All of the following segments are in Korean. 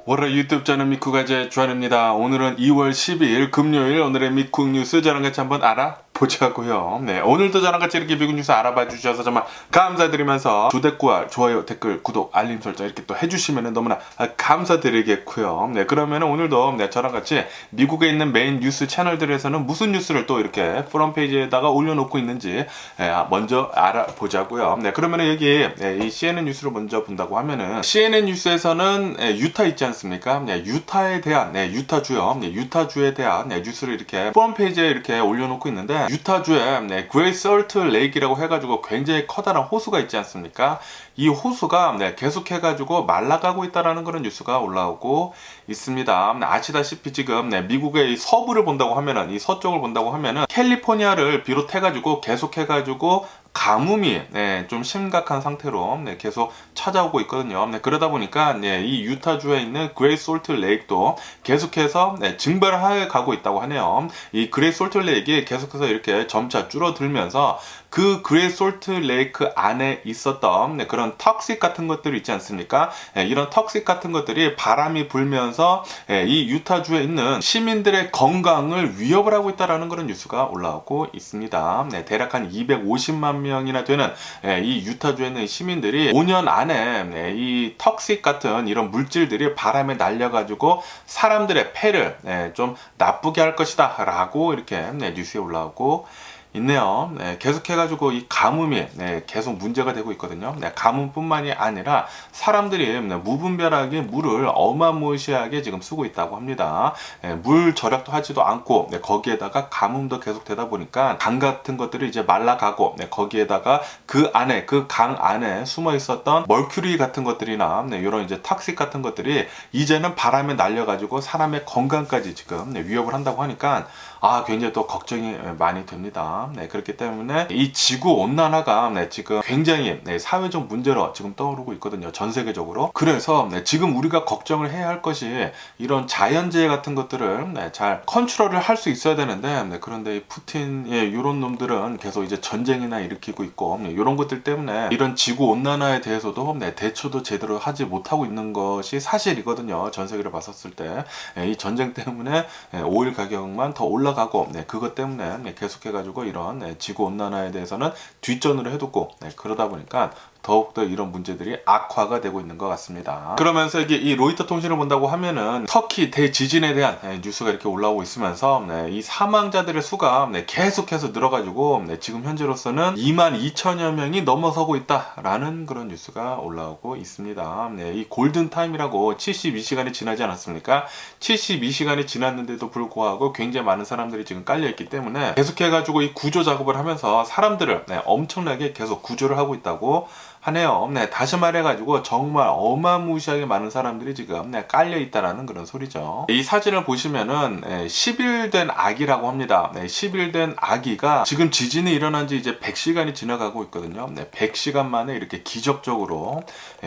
월요일 유튜브 채널 미쿠가제 주한입니다. 오늘은 2월 12일 금요일 오늘의 미쿡 뉴스 저랑 같이 한번 알아보자고요. 네, 오늘도 저랑 같이 이렇게 미국 뉴스 알아봐 주셔서 정말 감사드리면서 주댓구와 좋아요, 댓글, 구독, 알림 설정 이렇게 또 해주시면 너무나 감사드리겠고요. 네, 그러면 오늘도 저랑 같이 미국에 있는 메인 뉴스 채널들에서는 무슨 뉴스를 또 이렇게 프론페이지에다가 올려놓고 있는지 먼저 알아보자고요. 네, 그러면 여기 이 CNN 뉴스를 먼저 본다고 하면은 CNN 뉴스에서는 유타 있지 않습니까? 유타에 대한 유타주요, 유타주에 대한 뉴스를 이렇게 프론페이지에 이렇게 올려놓고 있는데 유타주에 그레이트 솔트 레이크라고 해가지고 굉장히 커다란 호수가 있지 않습니까? 이 호수가 계속해가지고 말라가고 있다라는 그런 뉴스가 올라오고 있습니다. 아시다시피 지금 미국의 이 서부를 본다고 하면은 이 서쪽을 본다고 하면은 캘리포니아를 비롯해가지고 계속해가지고 가뭄이 좀 심각한 상태로 계속 찾아오고 있거든요. 그러다 보니까 이 유타주에 있는 그레이트 솔트 레이크도 계속해서 증발해 가고 있다고 하네요. 이 그레이트 솔트 레이크가 계속해서 이렇게 점차 줄어들면서 그 그레이트 솔트 레이크 안에 있었던 그런 턱식 같은 것들이 있지 않습니까? 이런 턱식 같은 것들이 바람이 불면서 이 유타주에 있는 시민들의 건강을 위협을 하고 있다는 그런 뉴스가 올라오고 있습니다. 대략 한 250만 명이나 되는 이 유타주에 있는 시민들이 5년 안에 이 턱식 같은 이런 물질들이 바람에 날려가지고 사람들의 폐를 좀 나쁘게 할 것이다 라고 이렇게 뉴스에 올라오고 있네요. 계속해가지고 이 가뭄이 계속 문제가 되고 있거든요. 가뭄뿐만이 아니라 사람들이 무분별하게 물을 어마무시하게 지금 쓰고 있다고 합니다. 물 절약도 하지도 않고 거기에다가 가뭄도 계속 되다 보니까 강 같은 것들이 이제 말라가고 거기에다가 그 안에 그 강 안에 숨어 있었던 멀큐리 같은 것들이나 이런 이제 탁식 같은 것들이 이제는 바람에 날려가지고 사람의 건강까지 지금 위협을 한다고 하니까 굉장히 또 걱정이 많이 됩니다. 그렇기 때문에 이 지구 온난화가 지금 굉장히 사회적 문제로 지금 떠오르고 있거든요. 전 세계적으로. 그래서 지금 우리가 걱정을 해야 할 것이 이런 자연재해 같은 것들을 잘 컨트롤을 할 수 있어야 되는데 그런데 이 푸틴의 이런 놈들은 계속 이제 전쟁이나 일으키고 있고 이런 것들 때문에 이런 지구 온난화에 대해서도 대처도 제대로 하지 못하고 있는 것이 사실이거든요. 전 세계를 봤었을 때 이 전쟁 때문에 오일 가격만 더 올라가고 그것 때문에 계속해가지고 이런 지구온난화에 대해서는 뒷전으로 해두고 그러다 보니까 더욱더 이런 문제들이 악화가 되고 있는 것 같습니다. 그러면서 이게 이 로이터 통신을 본다고 하면은 터키 대지진에 대한 뉴스가 이렇게 올라오고 있으면서 이 사망자들의 수가 계속해서 늘어가지고 지금 현재로서는 22,000여 명이 넘어서고 있다라는 그런 뉴스가 올라오고 있습니다. 이 골든타임이라고 72시간이 지나지 않았습니까? 72시간이 지났는데도 불구하고 굉장히 많은 사람들이 지금 깔려있기 때문에 계속해가지고 이 구조 작업을 하면서 사람들을 엄청나게 계속 구조를 하고 있다고 하네요. 다시 말해가지고 정말 어마무시하게 많은 사람들이 지금 깔려 있다라는 그런 소리죠. 이 사진을 보시면은 10일 된 아기라고 합니다. 10일 된 아기가 지금 지진이 일어난 지 이제 100시간이 지나가고 있거든요. 100시간 만에 이렇게 기적적으로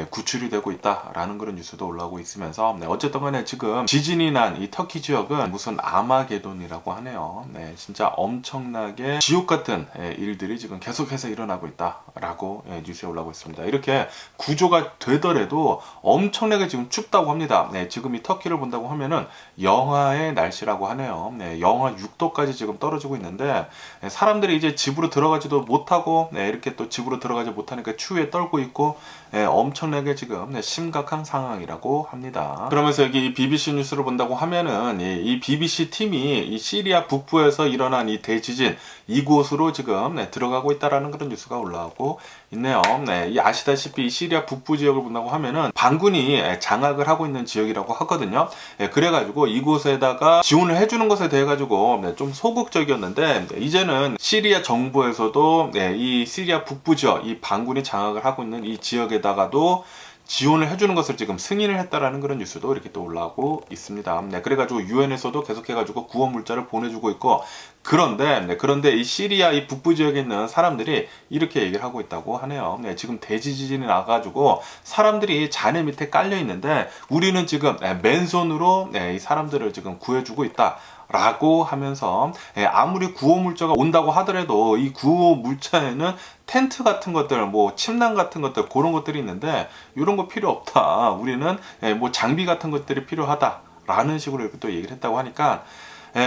구출이 되고 있다라는 그런 뉴스도 올라오고 있으면서 어쨌든 간에 지금 지진이 난 이 터키 지역은 무슨 아마게돈이라고 하네요. 진짜 엄청나게 지옥 같은 일들이 지금 계속해서 일어나고 있다라고 뉴스에 올라오고 있습니다. 이렇게 구조가 되더라도 엄청나게 지금 춥다고 합니다. 지금 이 터키를 본다고 하면은 영하의 날씨라고 하네요. 영하 6도까지 지금 떨어지고 있는데 사람들이 이제 집으로 들어가지도 못하고 이렇게 또 집으로 들어가지 못하니까 추위에 떨고 있고 엄청나게 지금 심각한 상황이라고 합니다. 그러면서 여기 BBC 뉴스를 본다고 하면은 이 BBC 팀이 이 시리아 북부에서 일어난 이 대지진 이곳으로 지금 들어가고 있다라는 그런 뉴스가 올라오고 있네요. 이 아시다시피 시리아 북부 지역을 본다고 하면은 반군이 장악을 하고 있는 지역이라고 하거든요. 그래가지고 이곳에다가 지원을 해주는 것에 대해 가지고 좀 소극적이었는데 이제는 시리아 정부에서도 이 시리아 북부 지역, 이 반군이 장악을 하고 있는 이 지역에다가도 지원을 해주는 것을 지금 승인을 했다라는 그런 뉴스도 이렇게 또 올라오고 있습니다. 그래가지고 유엔에서도 계속해가지고 구원 물자를 보내주고 있고 그런데 이 시리아 이 북부 지역에 있는 사람들이 이렇게 얘기를 하고 있다고 하네요. 지금 대지진이 나가지고 사람들이 잔해 밑에 깔려 있는데 우리는 지금 맨손으로 이 사람들을 지금 구해주고 있다. 라고 하면서 아무리 구호물자가 온다고 하더라도 이 구호물자에는 텐트 같은 것들, 뭐 침낭 같은 것들, 그런 것들이 있는데 이런 거 필요 없다. 우리는 뭐 장비 같은 것들이 필요하다. 라는 식으로 이렇게 또 얘기를 했다고 하니까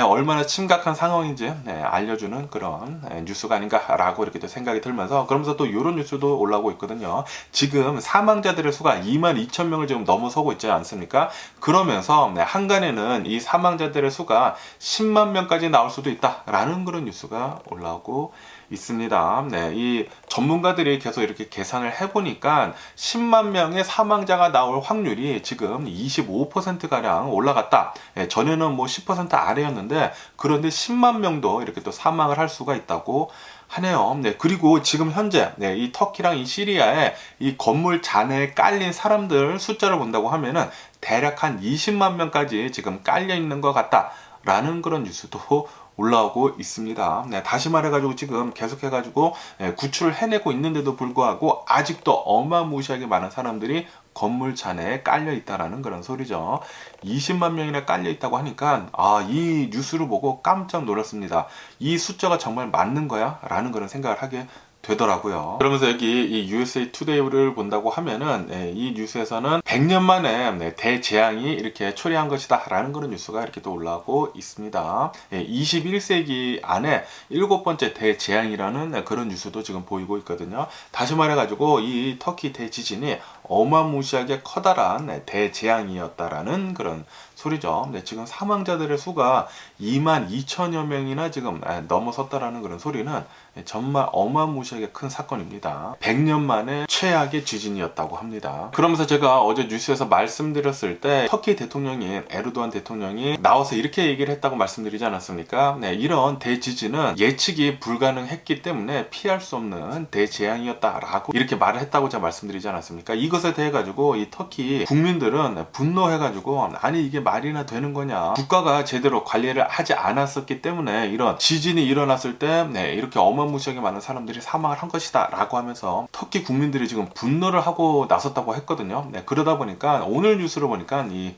얼마나 심각한 상황인지 알려주는 그런 뉴스가 아닌가라고 이렇게 또 생각이 들면서, 그러면서 또 이런 뉴스도 올라오고 있거든요. 지금 사망자들의 수가 22,000명을 지금 넘어서고 있지 않습니까? 그러면서 한간에는 이 사망자들의 수가 10만 명까지 나올 수도 있다라는 그런 뉴스가 올라오고 있습니다. 이 전문가들이 계속 이렇게 계산을 해보니까 10만 명의 사망자가 나올 확률이 지금 25%가량 올라갔다. 전에는 뭐 10% 아래였는데, 그런데 10만 명도 이렇게 또 사망을 할 수가 있다고 하네요. 그리고 지금 현재 이 터키랑 이 시리아에 이 건물 잔해에 깔린 사람들 숫자를 본다고 하면은 대략 한 20만 명까지 지금 깔려 있는 것 같다라는 그런 뉴스도 올라오고 있습니다. 다시 말해가지고 지금 계속해가지고 구출을 해내고 있는데도 불구하고 아직도 어마무시하게 많은 사람들이 건물 잔해에 깔려 있다라는 그런 소리죠. 20만 명이나 깔려 있다고 하니까 이 뉴스를 보고 깜짝 놀랐습니다. 이 숫자가 정말 맞는 거야? 라는 그런 생각을 하게 되더라고요. 그러면서 여기 이 USA Today를 본다고 하면은 이 뉴스에서는 100년 만에 대재앙이 이렇게 초래한 것이다 라는 그런 뉴스가 이렇게 또 올라오고 있습니다. 21세기 안에 7번째 대재앙이라는 그런 뉴스도 지금 보이고 있거든요. 다시 말해가지고 이 터키 대지진이 어마무시하게 커다란 대재앙이었다라는 그런 소리죠. 지금 사망자들의 수가 22,000여 명이나 지금 넘어섰다라는 그런 소리는 정말 어마무시하게 큰 사건입니다. 100년 만에 최악의 지진이었다고 합니다. 그러면서 제가 어제 뉴스에서 말씀드렸을 때 터키 대통령인 에르도안 대통령이 나와서 이렇게 얘기를 했다고 말씀드리지 않았습니까? 이런 대지진은 예측이 불가능했기 때문에 피할 수 없는 대재앙이었다라고 이렇게 말을 했다고 제가 말씀드리지 않았습니까? 이것에 대해 가지고 이 터키 국민들은 분노해가지고 아니 이게 말이나 되는 거냐, 국가가 제대로 관리를 하지 않았었기 때문에 이런 지진이 일어났을 때 이렇게 어마무시하게 많은 사람들이 사망을 한 것이다 라고 하면서 터키 국민들이 지금 분노를 하고 나섰다고 했거든요. 그러다 보니까 오늘 뉴스를 보니까 이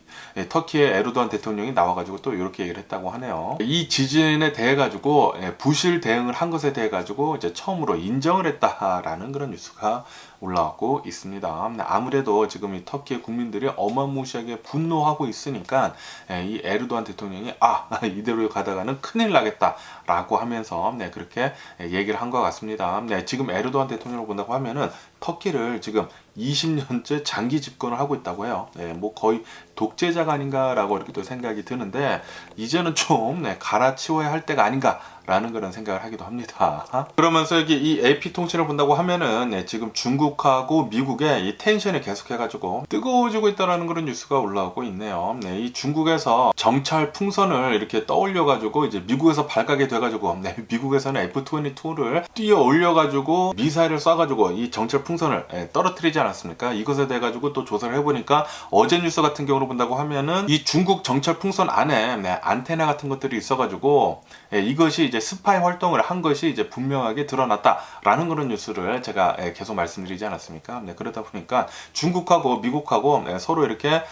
터키의 에르도안 대통령이 나와가지고 또 이렇게 얘기를 했다고 하네요. 이 지진에 대해 가지고 부실 대응을 한 것에 대해 가지고 이제 처음으로 인정을 했다라는 그런 뉴스가 올라오고 있습니다. 아무래도 지금 이 터키의 국민들이 어마무시하게 분노하고 있으니까 이 에르도안 대통령이 이대로 가다가는 큰일 나겠다 라고 하면서 그렇게 얘기를 한 것 같습니다. 지금 에르도안 대통령을 본다고 하면은 터키를 지금 20년째 장기 집권을 하고 있다고 해요. 뭐 거의 독재자가 아닌가라고 이렇게 또 생각이 드는데, 이제는 좀 갈아치워야 할 때가 아닌가 라는 그런 생각을 하기도 합니다. 그러면서 여기 이 AP통신을 본다고 하면은 지금 중국하고 미국의 이 텐션이 계속해가지고 뜨거워지고 있다라는 그런 뉴스가 올라오고 있네요. 이 중국에서 정찰 풍선을 이렇게 떠올려가지고 이제 미국에서 발각이 돼가지고 미국에서는 F-22를 뛰어 올려가지고 미사일을 쏴가지고 이 정찰 풍선을 떨어뜨리지 않았습니까? 이것에 대해 가지고 또 조사를 해보니까 어제 뉴스 같은 경우로 본다고 하면은 이 중국 정찰 풍선 안에 안테나 같은 것들이 있어가지고 이것이 이제 스파이 활동을 한 것이 이제 분명하게 드러났다라는 그런 뉴스를 제가 계속 말씀드리지 않았습니까? 그러다 보니까 중국하고 미국하고 서로 이렇게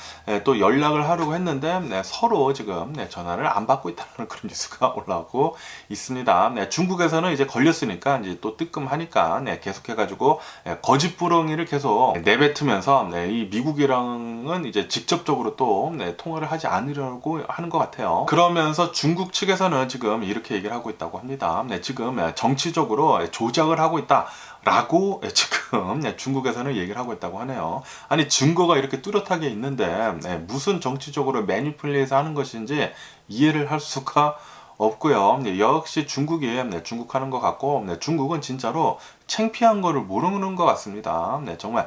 또 연락을 하려고 했는데 서로 지금 전화를 안 받고 있다는 그런 뉴스가 올라오고 있습니다. 중국에서는 이제 걸렸으니까 이제 또 뜨끔하니까 계속해가지고 거짓부렁이를 계속 내뱉으면서 이 미국이랑은 이제 직접적으로 또 통화를 하지 않으려고 하는 것 같아요. 그러면서 중국 측에서는 지금 이렇게 얘기를 하고 있다고 합니다. 지금 정치적으로 조작을 하고 있다 라고 지금 중국에서는 얘기를 하고 있다고 하네요. 아니 증거가 이렇게 뚜렷하게 있는데 무슨 정치적으로 매니플레이해서 하는 것인지 이해를 할 수가 없고요. 역시 중국이 중국하는 것 같고 중국은 진짜로 창피한 거를 모르는 것 같습니다. 정말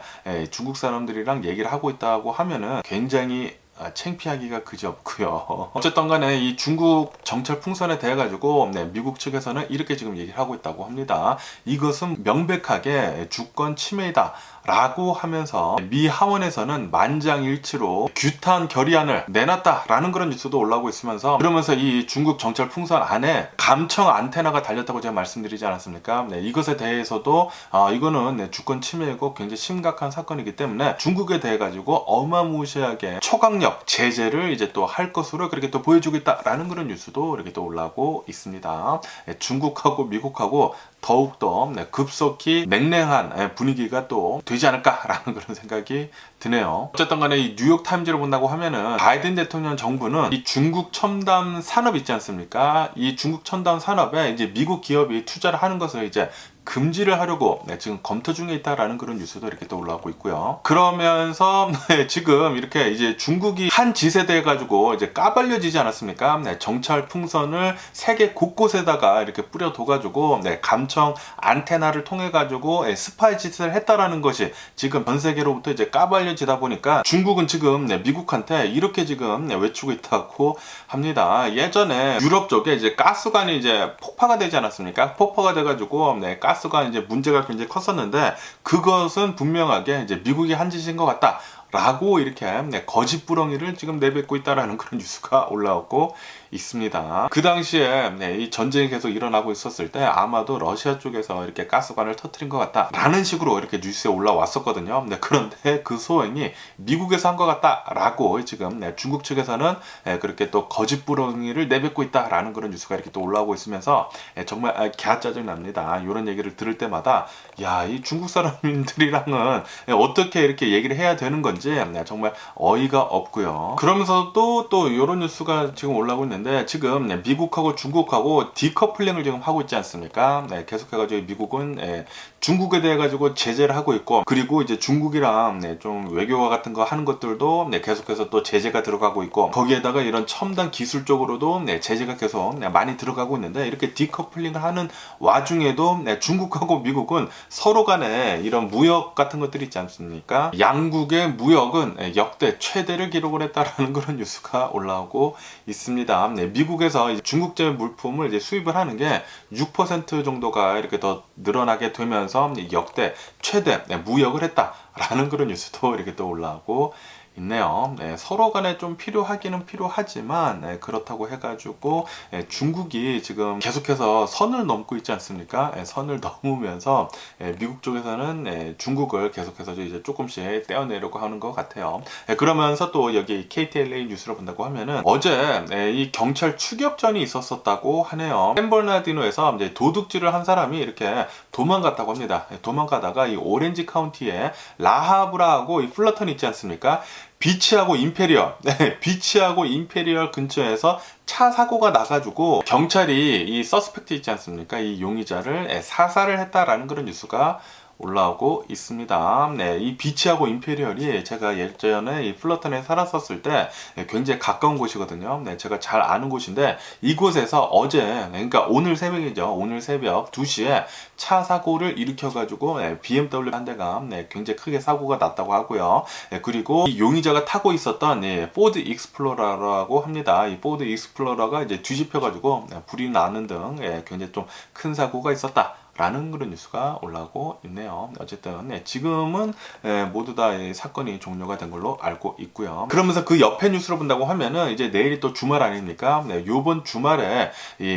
중국 사람들이랑 얘기를 하고 있다고 하면은 굉장히 창피하기가 그지없고요. 어쨌든 간에 이 중국 정찰 풍선에 대해 가지고 미국 측에서는 이렇게 지금 얘기를 하고 있다고 합니다. 이것은 명백하게 주권 침해이다 라고 하면서 미 하원에서는 만장일치로 규탄 결의안을 내놨다라는 그런 뉴스도 올라오고 있으면서, 그러면서 이 중국 정찰 풍선 안에 감청 안테나가 달렸다고 제가 말씀드리지 않았습니까? 이것에 대해서도 이거는 주권 침해이고 굉장히 심각한 사건이기 때문에 중국에 대해 가지고 어마무시하게 초강력 충격, 제재를 이제 또 할 것으로 그렇게 또 보여주고 있다라는 그런 뉴스도 이렇게 또 올라오고 있습니다. 중국하고 미국하고 더욱더 급속히 냉랭한 분위기가 또 되지 않을까라는 그런 생각이 드네요. 어쨌든 간에 이 뉴욕 타임즈를 본다고 하면은 바이든 대통령 정부는 이 중국 첨단 산업 있지 않습니까? 이 중국 첨단 산업에 이제 미국 기업이 투자를 하는 것을 이제 금지를 하려고 지금 검토 중에 있다라는 그런 뉴스도 이렇게 또 올라오고 있고요. 그러면서 지금 이렇게 이제 중국이 한 짓에 대해 가지고 이제 까발려지지 않았습니까? 정찰 풍선을 세계 곳곳에다가 이렇게 뿌려둬 가지고 감청 안테나를 통해 가지고 스파이 짓을 했다라는 것이 지금 전 세계로부터 이제 까발려지다 보니까 중국은 지금 미국한테 이렇게 지금 외치고 있다고 합니다. 예전에 유럽 쪽에 이제 가스관이 이제 폭파가 되지 않았습니까? 폭파가 돼 가지고 가스가 이제 문제가 굉장히 컸었는데 그것은 분명하게 이제 미국이 한 짓인 것 같다. 라고 이렇게 거짓부렁이를 지금 내뱉고 있다라는 그런 뉴스가 올라오고 있습니다. 그 당시에 이 전쟁이 계속 일어나고 있었을 때 아마도 러시아 쪽에서 이렇게 가스관을 터뜨린 것 같다라는 식으로 이렇게 뉴스에 올라왔었거든요. 그런데 그 소행이 미국에서 한 것 같다라고 지금 중국 측에서는 그렇게 또 거짓부렁이를 내뱉고 있다라는 그런 뉴스가 이렇게 또 올라오고 있으면서 정말 갸짜증 납니다. 이런 얘기를 들을 때마다 야, 이 중국 사람들이랑은 어떻게 이렇게 얘기를 해야 되는 건지 정말 어이가 없고요. 그러면서 또 이런 뉴스가 지금 올라오고 있는데 지금 미국하고 중국하고 디커플링을 지금 하고 있지 않습니까? 계속해가지고 미국은 중국에 대해 가지고 제재를 하고 있고 그리고 이제 중국이랑 좀 외교와 같은 거 하는 것들도 계속해서 또 제재가 들어가고 있고 거기에다가 이런 첨단 기술 쪽으로도 제재가 계속 많이 들어가고 있는데 이렇게 디커플링을 하는 와중에도 중국하고 미국은 서로 간에 이런 무역 같은 것들이 있지 않습니까? 양국의 무역은 역대 최대를 기록을 했다라는 그런 뉴스가 올라오고 있습니다. 미국에서 중국제 물품을 이제 수입을 하는 게 6% 정도가 이렇게 더 늘어나게 되면서 역대 최대 무역을 했다라는 그런 뉴스도 이렇게 또 올라오고 있네요. 서로 간에 좀 필요하기는 필요하지만 그렇다고 해가지고 중국이 지금 계속해서 선을 넘고 있지 않습니까? 선을 넘으면서 미국 쪽에서는 중국을 계속해서 이제 조금씩 떼어내려고 하는 것 같아요. 그러면서 또 여기 KTLA 뉴스를 본다고 하면은 어제 이 경찰 추격전이 있었었다고 하네요. 샌버나디노에서 이제 도둑질을 한 사람이 이렇게 도망갔다고 합니다. 도망가다가 이 오렌지 카운티에 라하브라하고 이 플러턴 있지 않습니까? 비치하고 임페리얼 근처에서 차 사고가 나가지고 경찰이 이 서스펙트 있지 않습니까? 이 용의자를 사살을 했다라는 그런 뉴스가 올라오고 있습니다. 이 비치하고 임페리얼이 제가 예전에 이 플러턴에 살았었을 때 굉장히 가까운 곳이거든요. 제가 잘 아는 곳인데 이곳에서 어제 그러니까 오늘 새벽이죠. 오늘 새벽 2시에 차 사고를 일으켜가지고 BMW 한 대가 굉장히 크게 사고가 났다고 하고요. 그리고 이 용의자가 타고 있었던 포드 익스플로러라고 합니다. 이 포드 익스플로러가 이제 뒤집혀가지고 불이 나는 등 굉장히 좀 큰 사고가 있었다. 라는 그런 뉴스가 올라오고 있네요. 어쨌든 지금은 모두 다 사건이 종료가 된 걸로 알고 있고요. 그러면서 그 옆에 뉴스를 본다고 하면은 이제 내일이 또 주말 아닙니까? 요번 주말에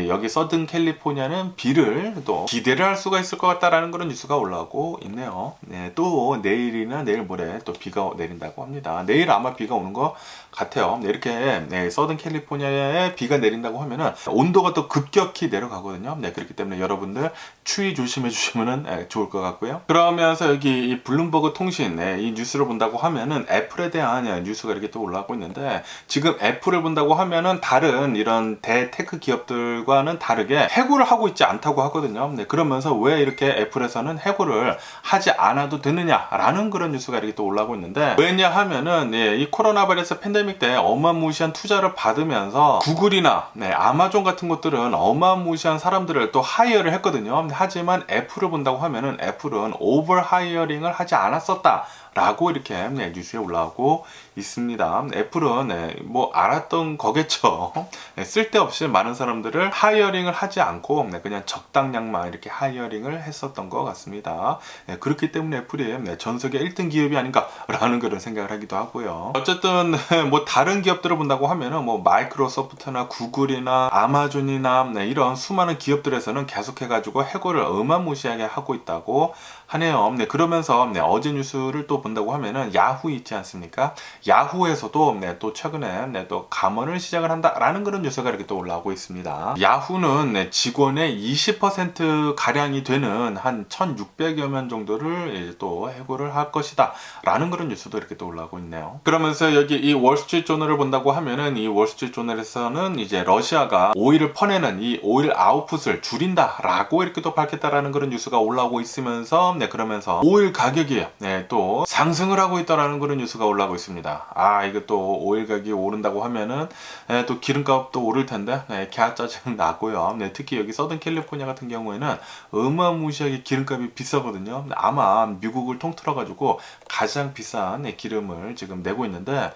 여기 서든 캘리포니아는 비를 또 기대를 할 수가 있을 것 같다라는 그런 뉴스가 올라오고 있네요. 또 내일이나 내일 모레 또 비가 내린다고 합니다. 내일 아마 비가 오는 것 같아요. 이렇게 서든 캘리포니아에 비가 내린다고 하면은 온도가 또 급격히 내려가거든요. 그렇기 때문에 여러분들 추위 조심해 주시면 좋을 것 같고요. 그러면서 여기 이 블룸버그 통신 이 뉴스를 본다고 하면은 애플에 대한 뉴스가 이렇게 또 올라오고 있는데 지금 애플을 본다고 하면은 다른 이런 대테크 기업들과는 다르게 해고를 하고 있지 않다고 하거든요. 그러면서 왜 이렇게 애플에서는 해고를 하지 않아도 되느냐라는 그런 뉴스가 이렇게 또 올라오고 있는데 왜냐 하면은 이 코로나 바이러스 팬데믹 때 어마무시한 투자를 받으면서 구글이나 아마존 같은 것들은 어마무시한 사람들을 또 하이어를 했거든요. 하지만 애플을 본다고 하면은 애플은 오버 하이어링을 하지 않았었다 라고 이렇게 뉴스에 올라오고 있습니다. 애플은 뭐 알았던 거겠죠. 쓸데없이 많은 사람들을 하이어링을 하지 않고 그냥 적당량만 이렇게 하이어링을 했었던 것 같습니다. 그렇기 때문에 애플이 전 세계 1등 기업이 아닌가라는 그런 생각을 하기도 하고요. 어쨌든 뭐 다른 기업들을 본다고 하면은 뭐 마이크로소프트나 구글이나 아마존이나 이런 수많은 기업들에서는 계속해가지고 해고를 어마무시하게 하고 있다고 하네요. 네, 그러면서 어제 뉴스를 또 본다고 하면은 야후 있지 않습니까? 야후에서도 또 최근에 또 감원을 시작을 한다라는 그런 뉴스가 이렇게 또 올라오고 있습니다. 야후는 직원의 20% 가량이 되는 한 1,600여 명 정도를 이제 또 해고를 할 것이다 라는 그런 뉴스도 이렇게 또 올라오고 있네요. 그러면서 여기 이 월스트리트 조널을 본다고 하면은 이 월스트리트 조널에서는 이제 러시아가 오일을 퍼내는 이 오일 아웃풋을 줄인다라고 이렇게 또 밝혔다라는 그런 뉴스가 올라오고 있으면서 그러면서 오일 가격이 또 상승을 하고 있다라는 그런 뉴스가 올라오고 있습니다. 이거 또 오일 가격이 오른다고 하면은 또 기름값도 오를 텐데 갸짜증 나고요. 특히 여기 서든 캘리포니아 같은 경우에는 어마무시하게 기름값이 비싸거든요. 아마 미국을 통틀어 가지고 가장 비싼 기름을 지금 내고 있는데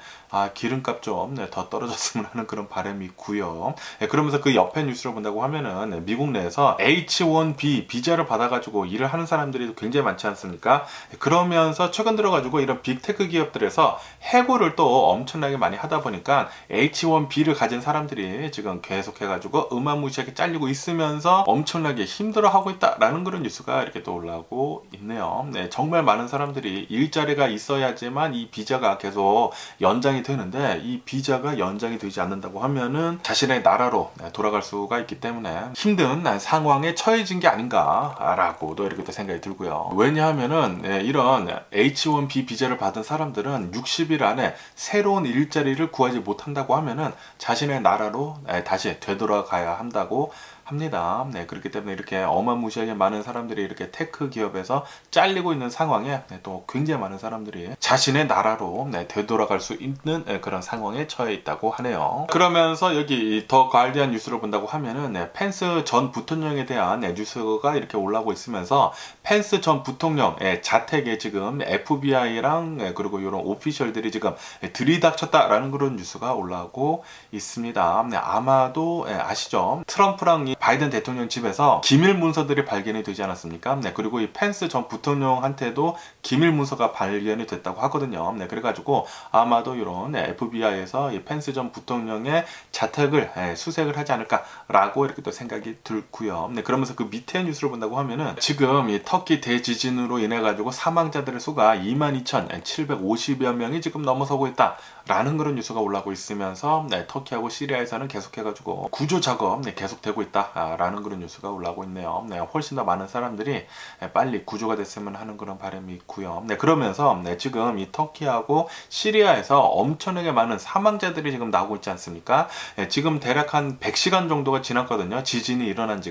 기름값 좀 더 떨어졌으면 하는 그런 바람이 있고요. 그러면서 그 옆에 뉴스를 본다고 하면은 미국 내에서 H1B 비자를 받아가지고 일을 하는 사람들이 굉장히 많지 않습니까? 그러면서 최근 들어가지고 이런 빅테크 기업들에서 해고를 또 엄청나게 많이 하다 보니까 H1B를 가진 사람들이 지금 계속해가지고 어마무시하게 잘리고 있으면서 엄청나게 힘들어하고 있다라는 그런 뉴스가 이렇게 또 올라오고 있네요. 정말 많은 사람들이 일자리가 있어야지만 이 비자가 계속 연장이 되는데 이 비자가 연장이 되지 않는다고 하면은 자신의 나라로 돌아갈 수가 있기 때문에 힘든 상황에 처해진 게 아닌가라고도 이렇게 또 생각이 들고요. 왜냐하면은 이런 H1B 비자를 받은 사람들은 60일 안에 새로운 일자리를 구하지 못한다고 하면은 자신의 나라로 다시 되돌아가야 한다고 합니다. 그렇기 때문에 이렇게 어마무시하게 많은 사람들이 이렇게 테크 기업에서 잘리고 있는 상황에 또 굉장히 많은 사람들이 자신의 나라로 되돌아갈 수 있는 그런 상황에 처해 있다고 하네요. 그러면서 여기 더 가디언 뉴스를 본다고 하면은 펜스 전 부통령에 대한 뉴스가 이렇게 올라오고 있으면서 펜스 전 부통령의 자택에 지금 FBI랑 그리고 이런 오피셜들이 지금 들이닥쳤다라는 그런 뉴스가 올라오고 있습니다. 아마도 아시죠? 트럼프랑 이 바이든 대통령 집에서 기밀 문서들이 발견이 되지 않았습니까? 그리고 이 펜스 전 부통령한테도 기밀 문서가 발견이 됐다고 하거든요. 그래가지고 아마도 이런 FBI에서 이 펜스 전 부통령의 자택을 수색을 하지 않을까라고 이렇게 또 생각이 들고요. 그러면서 그 밑에 뉴스를 본다고 하면은 지금 이 터키 대지진으로 인해 가지고 사망자들의 수가 22,750여 명이 지금 넘어서고 있다라는 그런 뉴스가 올라오고 있으면서 터키하고 시리아에서는 계속해가지고 구조 작업 계속되고 있다라는 그런 뉴스가 올라오고 있네요. 훨씬 더 많은 사람들이 빨리 구조가 됐으면 하는 그런 바람이 있고요. 그러면서 지금 이 터키하고 시리아에서 엄청나게 많은 사망자들이 지금 나오고 있지 않습니까? 지금 대략 한 100시간 정도가 지났거든요. 지진이 일어난 지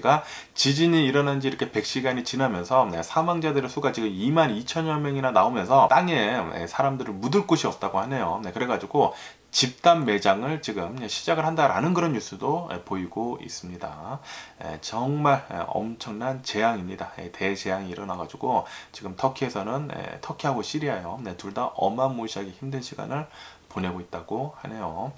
이렇게 100시간이 지나면서 사망자들의 수가 지금 22,000여 명이나 나오면서 땅에 사람들을 묻을 곳이 없다고 하네요. 그래가지고 집단 매장을 지금 시작을 한다라는 그런 뉴스도 보이고 있습니다. 정말 엄청난 재앙입니다. 대재앙이 일어나가지고 지금 터키에서는 터키하고 시리아요. 둘 다 어마무시하게 힘든 시간을 보내고 있다고 하네요.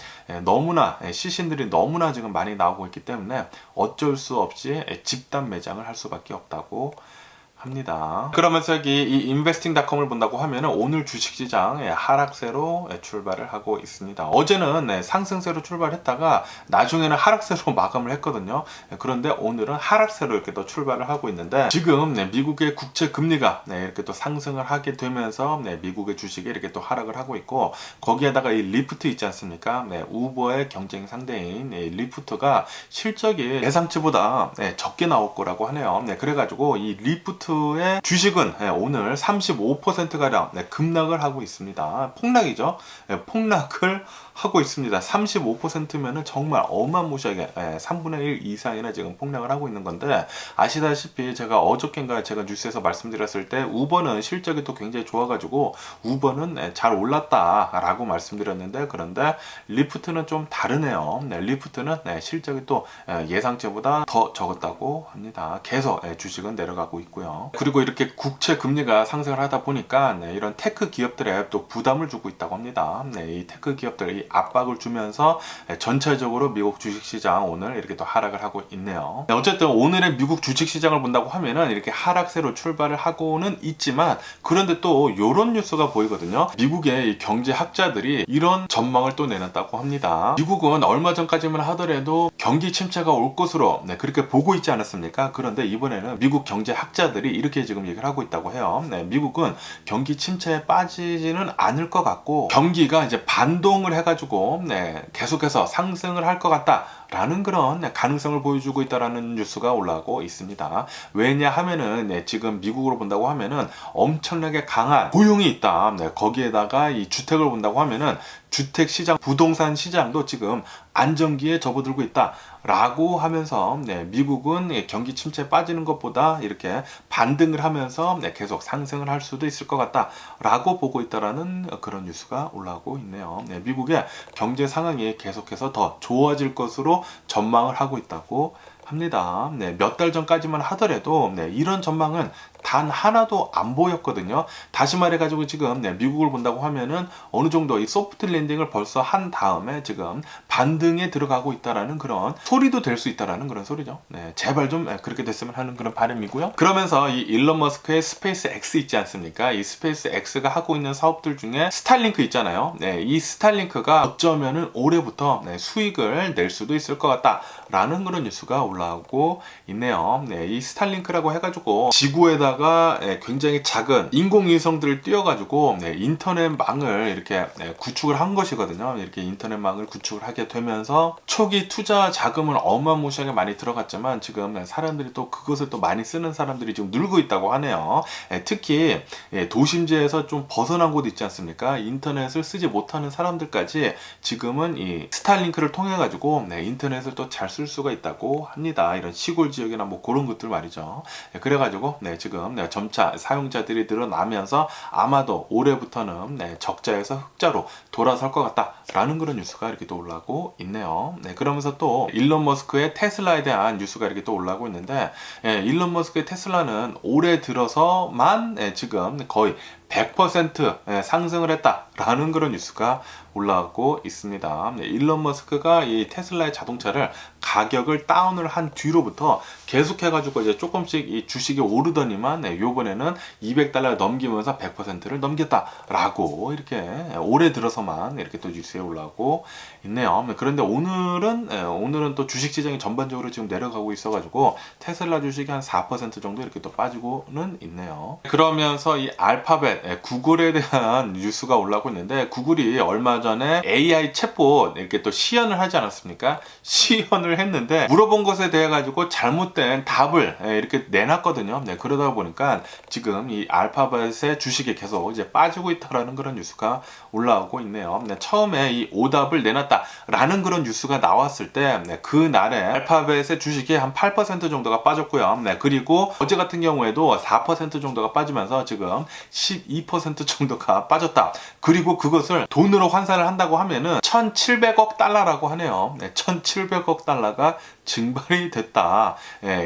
너무나 시신들이 너무나 지금 많이 나오고 있기 때문에 어쩔 수 없이 집단 매장을 할 수밖에 없다고 합니다. 그러면서 여기 이 investing.com을 본다고 하면은 오늘 주식시장 하락세로 출발을 하고 있습니다. 어제는 상승세로 출발했다가 나중에는 하락세로 마감을 했거든요. 그런데 오늘은 하락세로 이렇게 또 출발을 하고 있는데 지금 미국의 국채 금리가 이렇게 또 상승을 하게 되면서 미국의 주식이 이렇게 또 하락을 하고 있고 거기에다가 이 리프트 있지 않습니까? 우버의 경쟁 상대인 리프트가 실적이 예상치보다 적게 나올 거라고 하네요. 그래가지고 이 리프트 의 주식은 오늘 35%가량 급락을 하고 있습니다. 폭락이죠. 폭락을 하고 있습니다. 35%면은 정말 어마무시하게 3분의 1 이상이나 지금 폭락을 하고 있는 건데 아시다시피 제가 어저께인가 제가 뉴스에서 말씀드렸을 때 우버는 실적이 또 굉장히 좋아가지고 우버는 잘 올랐다라고 말씀드렸는데 그런데 리프트는 좀 다르네요. 리프트는 실적이 또 예상치보다 더 적었다고 합니다. 계속 주식은 내려가고 있고요. 그리고 이렇게 국채 금리가 상승을 하다 보니까 이런 테크 기업들에 또 부담을 주고 있다고 합니다. 이 테크 기업들이 압박을 주면서 전체적으로 미국 주식시장 오늘 이렇게 또 하락을 하고 있네요. 어쨌든 오늘의 미국 주식시장을 본다고 하면은 이렇게 하락세로 출발을 하고는 있지만 그런데 또 이런 뉴스가 보이거든요. 미국의 경제학자들이 이런 전망을 또 내놨다고 합니다. 미국은 얼마 전까지만 하더라도 경기 침체가 올 것으로 그렇게 보고 있지 않았습니까? 그런데 이번에는 미국 경제학자들이 학자들이 이렇게 지금 얘기를 하고 있다고 해요. 네, 미국은 경기 침체에 빠지지는 않을 것 같고 경기가 이제 반동을 해가지고 계속해서 상승을 할 것 같다라는 그런 가능성을 보여주고 있다라는 뉴스가 올라오고 있습니다. 왜냐하면은 지금 미국으로 본다고 하면은 엄청나게 강한 고용이 있다. 거기에다가 이 주택을 본다고 하면은 주택 시장, 부동산 시장도 지금 안정기에 접어들고 있다라고 하면서 미국은 경기 침체에 빠지는 것보다 이렇게 반등을 하면서 계속 상승을 할 수도 있을 것 같다라고 보고 있다라는 그런 뉴스가 올라오고 있네요. 미국의 경제 상황이 계속해서 더 좋아질 것으로 전망을 하고 있다고 합니다. 몇 달 전까지만 하더라도 이런 전망은 단 하나도 안 보였거든요. 다시 말해가지고 지금 미국을 본다고 하면은 어느 정도 이 소프트 랜딩을 벌써 한 다음에 지금 반등에 들어가고 있다라는 그런 소리도 될 수 있다라는 그런 소리죠. 제발 좀 그렇게 됐으면 하는 그런 바람이고요. 그러면서 이 일론 머스크의 스페이스 X 있지 않습니까? 이 스페이스 X가 하고 있는 사업들 중에 스타링크 있잖아요. 이 스타링크가 어쩌면은 올해부터 수익을 낼 수도 있을 것 같다라는 그런 뉴스가 올라오고 있네요. 이 스타링크라고 해가지고 지구에다가 굉장히 작은 인공위성들을 띄워가지고 인터넷망을 이렇게 구축을 한 것이거든요. 이렇게 인터넷망을 구축을 하게 되면서 초기 투자 자금은 어마무시하게 많이 들어갔지만 지금 사람들이 또 그것을 또 많이 쓰는 사람들이 지금 늘고 있다고 하네요. 특히 도심지에서 좀 벗어난 곳 있지 않습니까? 인터넷을 쓰지 못하는 사람들까지 지금은 이 스타링크를 통해 가지고 인터넷을 또 잘 쓸 수가 있다고 합니다. 이런 시골 지역이나 뭐 그런 것들 말이죠. 그래가지고 지금 점차 사용자들이 늘어나면서 아마도 올해부터는 적자에서 흑자로 돌아설 것 같다라는 그런 뉴스가 이렇게 또 올라오고 있네요. 그러면서 또 일론 머스크의 테슬라에 대한 뉴스가 이렇게 또 올라오고 있는데 일론 머스크의 테슬라는 올해 들어서만 지금 거의 100% 상승을 했다라는 그런 뉴스가 올라오고 있습니다. 일론 머스크가 이 테슬라의 자동차를 가격을 다운을 한 뒤로부터 계속해가지고 이제 조금씩 이 주식이 오르더니만 요번에는 $200 넘기면서 100%를 넘겼다라고 이렇게 올해 들어서만 이렇게 또 뉴스에 올라오고 있네요. 그런데 오늘은 또 주식 시장이 전반적으로 지금 내려가고 있어가지고 테슬라 주식이 한 4% 정도 이렇게 또 빠지고는 있네요. 그러면서 이 알파벳 구글에 대한 뉴스가 올라오고 있는데 구글이 얼마 전에 AI 챗봇 이렇게 또 시연을 하지 않았습니까? 시연을 했는데 물어본 것에 대해 가지고 잘못된 답을 이렇게 내놨거든요. 그러다 보니까 지금 이 알파벳의 주식이 계속 이제 빠지고 있다라는 그런 뉴스가 올라오고 있네요. 처음에 이 오답을 내놨다라는 그런 뉴스가 나왔을 때 그날에 알파벳의 주식이 한 8% 정도가 빠졌고요. 그리고 어제 같은 경우에도 4% 정도가 빠지면서 지금 12% 정도가 빠졌다. 그리고 그것을 돈으로 환산을 한다고 하면은 1,700억 달러라고 하네요. 1,700억 달러가 증발이 됐다.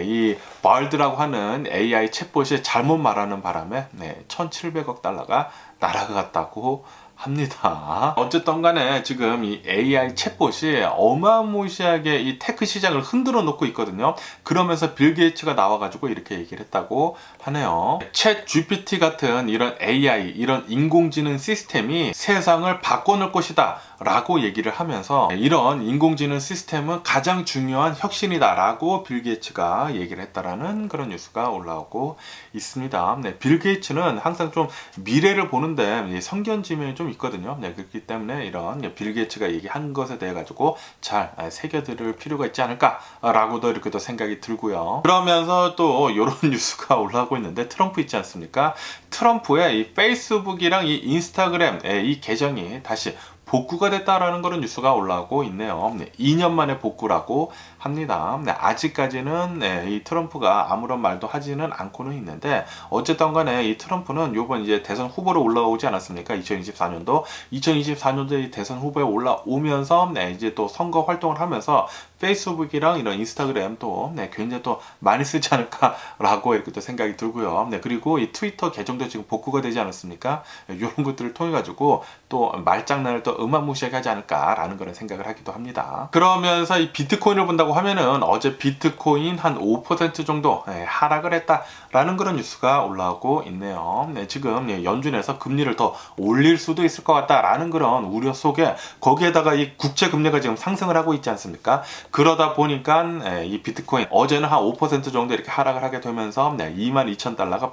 이 발드라고 하는 AI 챗봇이 잘못 말하는 바람에 1,700억 달러가 날아갔다고 합니다. 어쨌든 간에 지금 이 AI 챗봇이 어마무시하게 이 테크 시장을 흔들어 놓고 있거든요. 그러면서 빌 게이츠가 나와가지고 이렇게 얘기를 했다고 하네요. 챗 GPT 같은 이런 AI, 이런 인공지능 시스템이 세상을 바꿔놓을 것이다 라고 얘기를 하면서 이런 인공지능 시스템은 가장 중요한 혁신이다 라고 빌 게이츠가 얘기를 했다라는 그런 뉴스가 올라오고 있습니다. 빌 게이츠는 항상 좀 미래를 보는데 성견지명이 좀 있거든요. 그렇기 때문에 이런 빌 게이츠가 얘기한 것에 대해 가지고 잘 새겨들을 필요가 있지 않을까라고도 이렇게 또 생각이 들고요. 그러면서 또 이런 뉴스가 올라오고 있는데 트럼프 있지 않습니까? 트럼프의 이 페이스북이랑 이 인스타그램 이 계정이 다시 복구가 됐다라는 그런 뉴스가 올라오고 있네요. 2년 만에 복구라고 합니다. 아직까지는 이 트럼프가 아무런 말도 하지는 않고는 있는데 어쨌든 간에 이 트럼프는 이번 이제 대선 후보로 올라오지 않았습니까? 2024년도에 대선 후보에 올라오면서 이제 또 선거 활동을 하면서 페이스북이랑 이런 인스타그램 또 굉장히 또 많이 쓰지 않을까라고 이렇게 또 생각이 들고요. 그리고 이 트위터 계정도 지금 복구가 되지 않았습니까? 이런 것들을 통해 가지고 또 말장난을 또 어마무시하게 하지 않을까라는 그런 생각을 하기도 합니다. 그러면서 이 비트코인을 본다고 하면은 어제 비트코인 한 5% 정도 하락을 했다라는 그런 뉴스가 올라오고 있네요. 지금 연준에서 금리를 더 올릴 수도 있을 것 같다라는 그런 우려 속에 거기에다가 이 국채 금리가 지금 상승을 하고 있지 않습니까? 그러다 보니까 이 비트코인 어제는 한 5% 정도 이렇게 하락을 하게 되면서 22,000달러가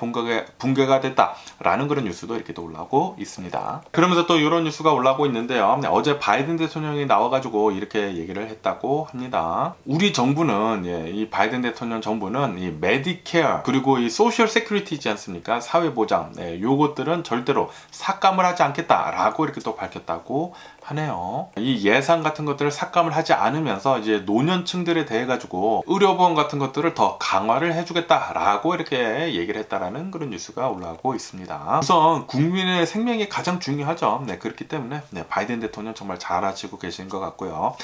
붕괴가 됐다라는 그런 뉴스도 이렇게 또 올라오고 있습니다. 그러면서 또 이런 뉴스가 올라오고 있는데요. 어제 바이든 대통령이 나와가지고 이렇게 얘기를 했다고 합니다. 우리 정부는 이 바이든 대통령 정부는 이 메디케어 그리고 이 소셜 세큐리티지 않습니까? 사회보장 요것들은 절대로 삭감을 하지 않겠다라고 이렇게 또 밝혔다고 하네요. 이 예산 같은 것들을 삭감을 하지 않으면서 이제 노년층들에 대해 가지고 의료보험 같은 것들을 더 강화를 해주겠다라고 이렇게 얘기를 했다라는 그런 뉴스가 올라오고 있습니다. 우선 국민의 생명이 가장 중요하죠. 그렇기 때문에 바이든 대통령 정말 잘하시고 계신 것 같고요.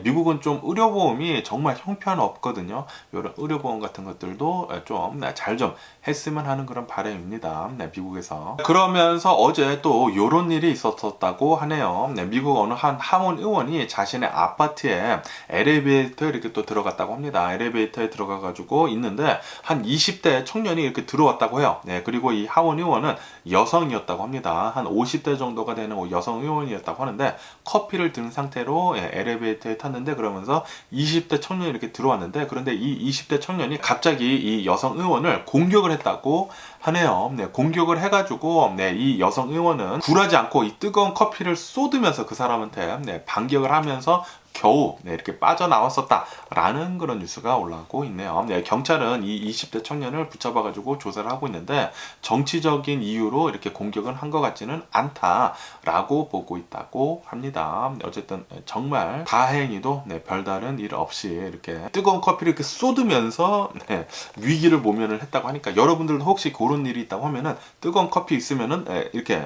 미국은 좀 의료보험이 정말 형편없거든요. 이런 의료보험 같은 것들도 좀 잘 좀 했으면 하는 그런 바람입니다. 미국에서. 그러면서 어제 또 이런 일이 있었다고 하네요. 미국 어느 한 하원 의원이 자신의 아파트에 엘리베이터에 이렇게 또 들어갔다고 합니다. 엘리베이터에 들어가가지고 있는데 한 20대 청년이 이렇게 들어왔다고 해요. 그리고 이 하원 의원은 여성이었다고 합니다. 한 50대 정도가 되는 여성 의원이었다고 하는데 커피를 든 상태로 엘리베이터에 탔는데 그러면서 20대 청년이 이렇게 들어왔는데 그런데 이 20대 청년이 갑자기 이 여성 의원을 공격을 했다고 하네요. 공격을 해가지고 이 여성 의원은 굴하지 않고 이 뜨거운 커피를 쏟으면서 그 사람한테 반격을 하면서 겨우 이렇게 빠져나왔었다라는 그런 뉴스가 올라오고 있네요. 경찰은 이 20대 청년을 붙잡아가지고 조사를 하고 있는데 정치적인 이유로 이렇게 공격을 한 것 같지는 않다라고 보고 있다고 합니다. 어쨌든 정말 다행히도 이별다른 일 없이 이렇게 뜨거운 커피를 이렇게 쏟으면서 위기를 모면을 했다고 하니까 여러분들도 혹시 그런 일이 있다고 하면은 뜨거운 커피 있으면은 이렇게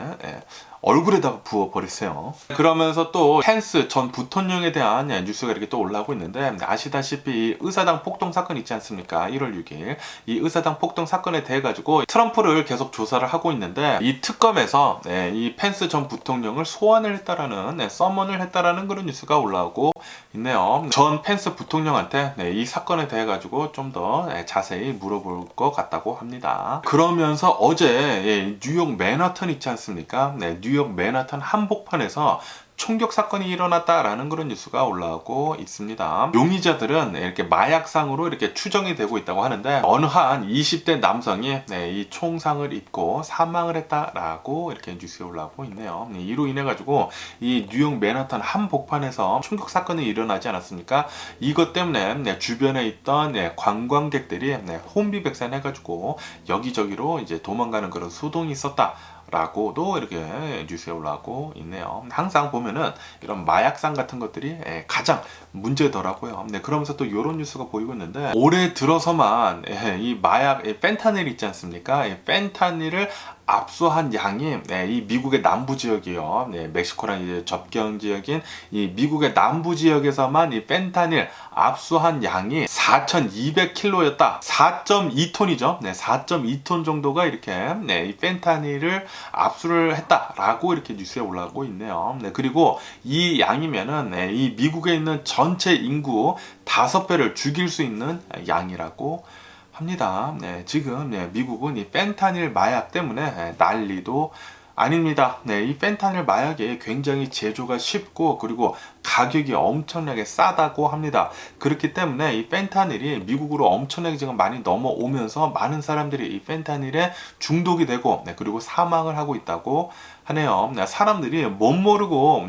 얼굴에다가 부어버리세요. 그러면서 또 펜스 전 부통령에 대한 뉴스가 이렇게 또 올라오고 있는데 아시다시피 의사당 폭동 사건 있지 않습니까? 1월 6일 이 의사당 폭동 사건에 대해 가지고 트럼프를 계속 조사를 하고 있는데 이 특검에서 이 펜스 전 부통령을 소환을 했다라는 서먼을 했다라는 그런 뉴스가 올라오고 있네요. 전 펜스 부통령한테 이 사건에 대해 가지고 좀 더 자세히 물어볼 것 같다고 합니다. 그러면서 어제 뉴욕 맨하탄 있지 않습니까? 뉴욕 맨하탄 한복판에서 총격 사건이 일어났다라는 그런 뉴스가 올라오고 있습니다. 용의자들은 이렇게 마약상으로 이렇게 추정이 되고 있다고 하는데 어느 한 20대 남성이 이 총상을 입고 사망을 했다라고 이렇게 뉴스에 올라오고 있네요. 이로 인해 가지고 이 뉴욕 맨하탄 한복판에서 총격 사건이 일어나지 않았습니까? 이것 때문에 주변에 있던 관광객들이 혼비백산해 가지고 여기저기로 이제 도망가는 그런 소동이 있었다. 라고도 이렇게 뉴스에 올라오고 있네요. 항상 보면은 이런 마약상 같은 것들이 가장 문제더라고요. 그러면서 또 이런 뉴스가 보이고 있는데 올해 들어서만 이 마약 펜타닐 있지 않습니까? 펜타닐을 압수한 양이 이 미국의 남부 지역이요. 멕시코랑 이제 접경 지역인 이 미국의 남부 지역에서만 이 펜타닐 압수한 양이 4,200kg였다. 4.2톤이죠. 4.2톤 정도가 이렇게 이 펜타닐을 압수를 했다라고 이렇게 뉴스에 올라오고 있네요. 그리고 이 양이면은 이 미국에 있는 전체 인구 5배를 죽일 수 있는 양이라고 합니다. 지금 미국은 이 펜타닐 마약 때문에 난리도 아닙니다. 이 펜타닐 마약이 굉장히 제조가 쉽고 그리고 가격이 엄청나게 싸다고 합니다. 그렇기 때문에 이 펜타닐이 미국으로 엄청나게 지금 많이 넘어오면서 많은 사람들이 이 펜타닐에 중독이 되고 그리고 사망을 하고 있다고 하네요. 사람들이 못 모르고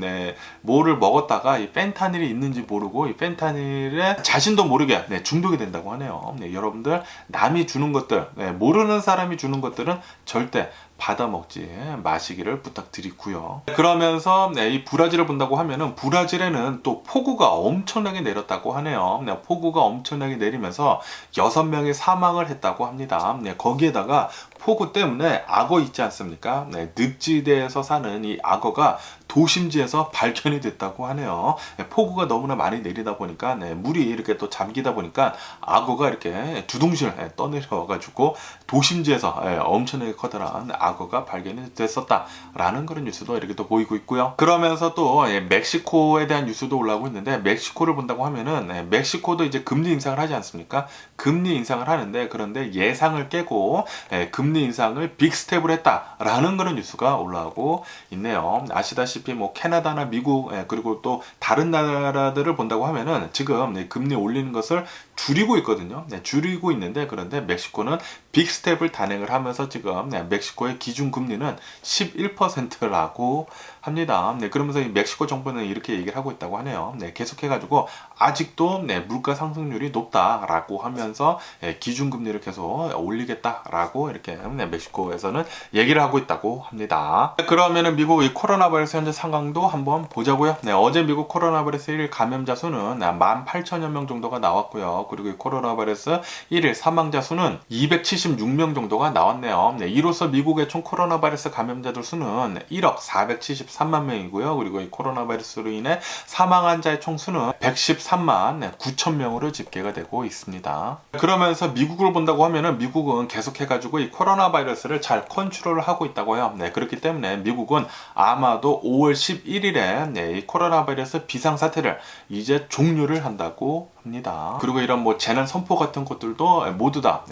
뭐를 먹었다가 이 펜타닐이 있는지 모르고 이 펜타닐에 자신도 모르게 중독이 된다고 하네요. 여러분들 남이 주는 것들 모르는 사람이 주는 것들은 절대 받아 먹지 마시기를 부탁드리고요. 그러면서 이 브라질을 본다고 하면은 브라질에는 또 폭우가 엄청나게 내렸다고 하네요. 폭우가 엄청나게 내리면서 6명이 사망을 했다고 합니다. 거기에다가 폭우 때문에 악어 있지 않습니까? 늪지대에서 사는 이 악어가 도심지에서 발견이 됐다고 하네요. 폭우가 너무나 많이 내리다 보니까 물이 이렇게 또 잠기다 보니까 악어가 이렇게 두둥실 떠내려가지고 도심지에서 엄청나게 커다란 악어가 발견이 됐었다라는 그런 뉴스도 이렇게 또 보이고 있고요. 그러면서 또 멕시코에 대한 뉴스도 올라오고 있는데, 멕시코를 본다고 하면은 멕시코도 이제 금리 인상을 하지 않습니까? 금리 인상을 하는데, 그런데 예상을 깨고 금리 인상을 빅스텝을 했다라는 그런 뉴스가 올라오고 있네요. 아시다시피 뭐 캐나다나 미국 그리고 또 다른 나라들을 본다고 하면은 지금 금리 올리는 것을 줄이고 있거든요. 줄이고 있는데, 그런데 멕시코는 빅스텝을 단행을 하면서 지금 멕시코의 기준 금리는 11%라고 합니다. 그러면서 이 멕시코 정부는 이렇게 얘기를 하고 있다고 하네요. 계속해가지고 아직도 물가 상승률이 높다라고 하면서 기준금리를 계속 올리겠다라고 이렇게 멕시코에서는 얘기를 하고 있다고 합니다. 그러면은 미국 이 코로나 바이러스 현재 상황도 한번 보자고요. 어제 미국 코로나 바이러스 1일 감염자 수는 18,000여 명 정도가 나왔고요. 그리고 이 코로나 바이러스 1일 사망자 수는 276명 정도가 나왔네요. 이로써 미국의 총 코로나 바이러스 감염자들 수는 1억 473만 명이고요. 그리고 이 코로나 바이러스로 인해 사망한 자의 총 수는 113만 9천 명으로 집계가 되고 있습니다. 그러면서 미국을 본다고 하면은 미국은 계속해가지고 이 코로나 바이러스를 잘 컨트롤을 하고 있다고요. 그렇기 때문에 미국은 아마도 5월 11일에 이 코로나 바이러스 비상사태를 이제 종료를 한다고 합니다. 그리고 이런 뭐 재난 선포 같은 것들도 모두 다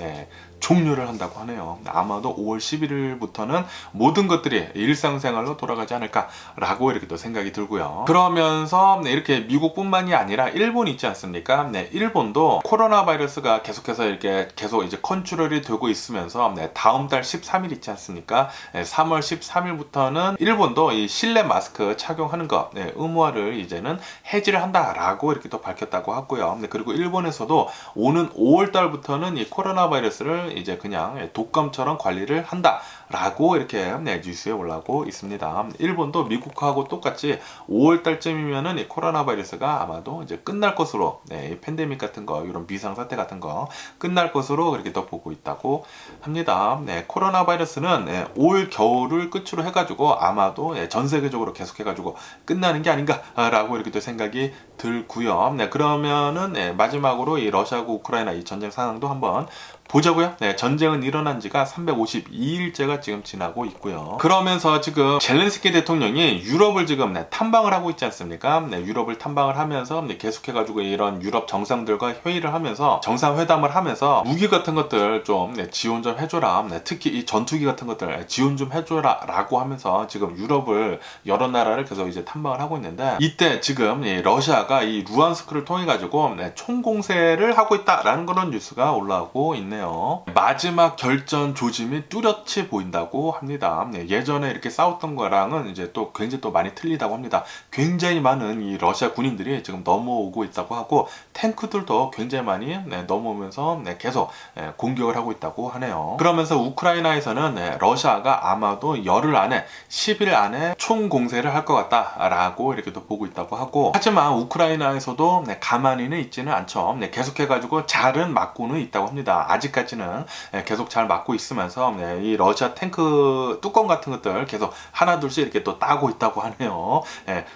종료를 한다고 하네요. 아마도 5월 11일부터는 모든 것들이 일상생활로 돌아가지 않을까라고 이렇게 또 생각이 들고요. 그러면서 이렇게 미국뿐만이 아니라 일본 있지 않습니까? 일본도 코로나 바이러스가 계속해서 이렇게 계속 이제 컨트롤이 되고 있으면서 다음 달 13일 있지 않습니까? 3월 13일부터는 일본도 이 실내 마스크 착용하는 것 의무화를 이제는 해지를 한다라고 이렇게 또 밝혔다고 하고요. 그리고 일본에서도 오는 5월 달부터는 이 코로나 바이러스를 이제 그냥 독감처럼 관리를 한다라고 이렇게 뉴스에 올라오고 있습니다. 일본도 미국하고 똑같이 5월 달쯤이면은 이 코로나 바이러스가 아마도 이제 끝날 것으로 이 팬데믹 같은 거 이런 비상 사태 같은 거 끝날 것으로 그렇게 또 보고 있다고 합니다. 코로나 바이러스는 올 겨울을 끝으로 해가지고 아마도 전 세계적으로 계속해가지고 끝나는 게 아닌가라고 이렇게 또 생각이 들고요. 그러면은 마지막으로 이 러시아하고 우크라이나 이 전쟁 상황도 한번 보자고요. 전쟁은 일어난 지가 352일째가 지금 지나고 있고요. 그러면서 지금 젤렌스키 대통령이 유럽을 지금 탐방을 하고 있지 않습니까? 유럽을 탐방을 하면서 계속해가지고 이런 유럽 정상들과 회의를 하면서 정상회담을 하면서 무기 같은 것들 좀 지원 좀 해줘라. 특히 이 전투기 같은 것들 지원 좀 해줘라 라고 하면서 지금 유럽을 여러 나라를 계속 이제 탐방을 하고 있는데, 이때 지금 러시아가 이 루안스크를 통해 가지고 총공세를 하고 있다라는 그런 뉴스가 올라오고 있네요. 마지막 결전 조짐이 뚜렷이 보인다고 합니다. 예전에 이렇게 싸웠던 거랑은 이제 또 굉장히 또 많이 틀리다고 합니다. 굉장히 많은 이 러시아 군인들이 지금 넘어오고 있다고 하고, 탱크들도 굉장히 많이 넘어오면서 계속 공격을 하고 있다고 하네요. 그러면서 우크라이나에서는 러시아가 아마도 열흘 안에 10일 안에 총공세를 할 것 같다라고 이렇게 또 보고 있다고 하고, 하지만 우크라이나에서도 가만히는 있지는 않죠. 계속해가지고 잘은 막고는 있다고 합니다. 아직까지는 계속 잘 막고 있으면서 이 러시아 탱크 뚜껑 같은 것들 계속 하나둘씩 이렇게 또 따고 있다고 하네요.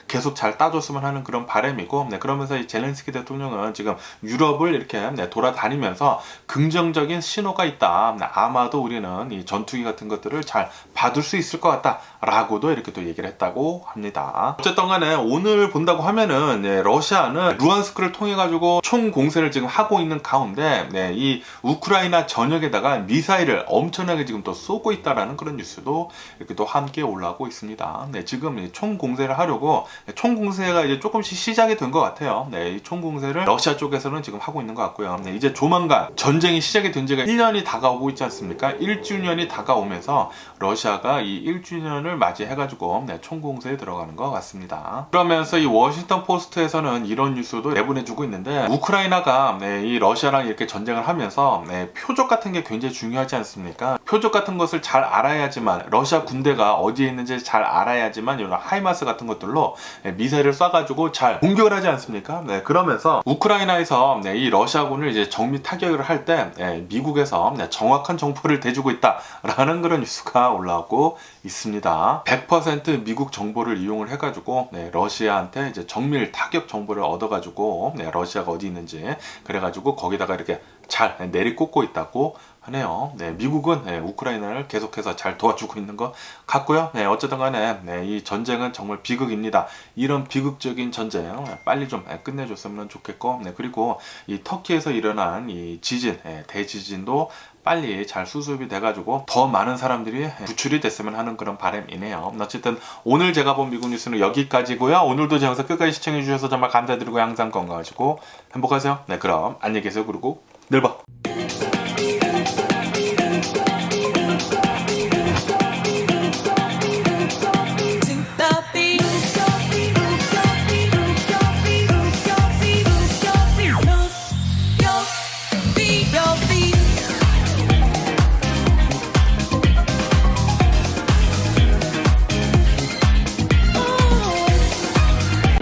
계속 잘 따줬으면 하는 그런 바람이고, 그러면서 이 젤렌스키 대통령은 지금 유럽을 이렇게 돌아다니면서 긍정적인 신호가 있다. 아마도 우리는 이 전투기 같은 것들을 잘 받을 수 있을 것 같다. 라고도 이렇게 또 얘기를 했다고 합니다. 어쨌든 간에 오늘 본다고 하면은 러시아는 루안스크를 통해 가지고 총 공세를 지금 하고 있는 가운데 이 우크라이나 전역에다가 미사일을 엄청나게 지금 또 쏘고 있다라는 그런 뉴스도 이렇게 또 함께 올라오고 있습니다. 지금 총 공세를 하려고 총 공세가 이제 조금씩 시작이 된 것 같아요. 이 총 공세를 러시아 쪽에서는 지금 하고 있는 것 같고요. 이제 조만간 전쟁이 시작이 된 지가 1년이 다가오고 있지 않습니까? 1주년이 다가오면서 러시아가 이 1주년을 맞이해가지고 총공세에 들어가는 것 같습니다. 그러면서 이 워싱턴 포스트에서는 이런 뉴스도 내보내주고 있는데, 우크라이나가 이 러시아랑 이렇게 전쟁을 하면서 표적 같은 게 굉장히 중요하지 않습니까? 표적 같은 것을 잘 알아야지만, 러시아 군대가 어디에 있는지 잘 알아야지만 이런 하이마스 같은 것들로 미사일을 쏴가지고 잘 공격을 하지 않습니까? 네, 그러면서 우크라이나에서 이 러시아군을 이제 정밀 타격을 할 때 미국에서 정확한 정보를 대주고 있다라는 그런 뉴스가 올라오고 있습니다. 100% 미국 정보를 이용을 해가지고 러시아한테 이제 정밀 타격 정보를 얻어가지고 러시아가 어디 있는지 그래가지고 거기다가 이렇게 잘 내리꽂고 있다고 하네요. 미국은 우크라이나를 계속해서 잘 도와주고 있는 것 같고요. 어쨌든 간에 이 전쟁은 정말 비극입니다. 이런 비극적인 전쟁 빨리 좀 끝내줬으면 좋겠고, 그리고 이 터키에서 일어난 이 지진, 대지진도 빨리 잘 수습이 돼가지고 더 많은 사람들이 구출이 됐으면 하는 그런 바람이네요. 어쨌든 오늘 제가 본 미국 뉴스는 여기까지고요. 오늘도 제 영상 끝까지 시청해 주셔서 정말 감사드리고 항상 건강하시고 행복하세요. 그럼 안녕히 계세요. 그리고 내일 봐.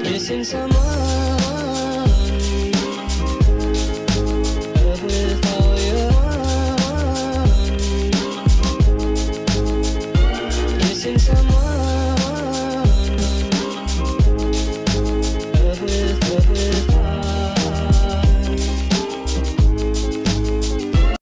Missing someone